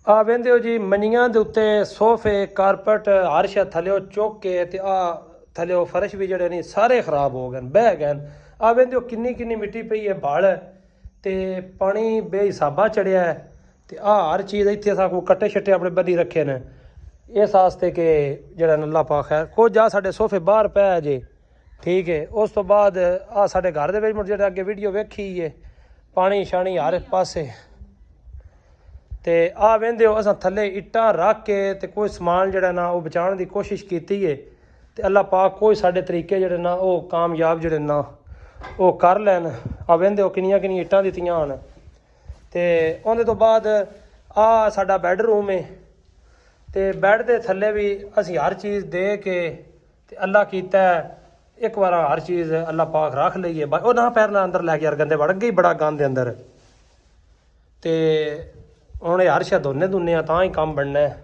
ਆ ਵੇਂਦੇ ਹੋ ਜੀ ਮੰਨੀਆਂ ਦੇ ਉੱਤੇ ਸੋਫੇ ਕਾਰਪਟ ਹਰ ਸ਼ਾ ਥੱਲਿਓ ਚੁੱਕ ਕੇ ਤੇ ਆ ਥੱਲਿਓ ਫਰਸ਼ ਵੀ ਜਿਹੜੇ ਨਹੀਂ ਸਾਰੇ ਖਰਾਬ ਹੋ ਗਏ ਬਹਿ ਗਏ। ਆ ਵੇਂਦੇ ਹੋ ਕਿੰਨੀ ਕਿੰਨੀ ਮਿੱਟੀ ਪਈ ਹੈ ਭਲ ਤੇ ਪਾਣੀ ਬੇਹਿਸਾਬਾ ਚੜਿਆ ਹੈ ਤੇ ਆ ਹਰ ਚੀਜ਼ ਇੱਥੇ ਅਸਾਂ ਕੋਈ ਕੱਟੇ ਛੱਟੇ ਆਪਣੇ ਬੰਨੀ ਰੱਖੇ ਨੇ ਇਸ ਵਾਸਤੇ ਕਿ ਜਿਹੜਾ ਅੱਲਾਹ ਪਾਕ ਹੈ ਕੁਝ ਆ ਸਾਡੇ ਸੋਫੇ ਬਾਹਰ ਪੈ ਜੇ ਠੀਕ ਹੈ। ਉਸ ਤੋਂ ਬਾਅਦ ਆ ਸਾਡੇ ਘਰ ਦੇ ਵਿੱਚ ਜਿਹੜਾ ਅੱਗੇ ਵੀਡੀਓ ਵੇਖੀ ਹੈ ਪਾਣੀ ਸ਼ਾਣੀ ਹਰ ਪਾਸੇ ਤੇ ਆ ਵੇਂਦੇ ਹੋ ਅਸਾਂ ਥੱਲੇ ਇੱਟਾਂ ਰੱਖ ਕੇ ਤੇ ਕੋਈ ਸਮਾਨ ਜਿਹੜਾ ਨਾ ਉਹ ਬਚਾਉਣ ਦੀ ਕੋਸ਼ਿਸ਼ ਕੀਤੀ ਹੈ ਤੇ ਅੱਲਾਹ ਪਾਕ ਕੋਈ ਸਾਡੇ ਤਰੀਕੇ ਜਿਹੜੇ ਨਾ ਉਹ ਕਾਮਯਾਬ ਜਿਹੜੇ ਨਾ ਉਹ ਕਰ ਲੈਣ। ਆ ਵੇਂਦੇ ਹੋ ਕਿੰਨੀਆਂ ਕਿੰਨੀਆਂ ਇੱਟਾਂ ਦਿੱਤੀਆਂ ਹਨ ਤੇ ਉਹਦੇ ਤੋਂ ਬਾਅਦ ਆ ਸਾਡਾ ਬੈੱਡਰੂਮ ਹੈ ਤੇ ਬੈੱਡ ਦੇ ਥੱਲੇ ਵੀ ਅਸੀਂ ਹਰ ਚੀਜ਼ ਦੇ ਕੇ ਤੇ ਅੱਲਾਹ ਕੀਤਾ ਇੱਕ ਵਾਰ ਹਰ ਚੀਜ਼ ਅੱਲਾਹ ਪਾਕ ਰੱਖ ਲਈਏ ਉਹ ਨਾ ਪੈਰ ਨਾਲ ਅੰਦਰ ਲੈ ਕੇ ਯਾਰ ਗੰਦੇ ਵੜ ਗਈ ਬੜਾ ਗੰਦ ਦੇ ਅੰਦਰ ਤੇ ਹੁਣ ਇਹ ਹਰ ਸ਼ਾ ਦੋਨੇ ਦੁਨੇ ਆ ਤਾਂ ਹੀ ਕੰਮ ਬਣਨਾ ਹੈ।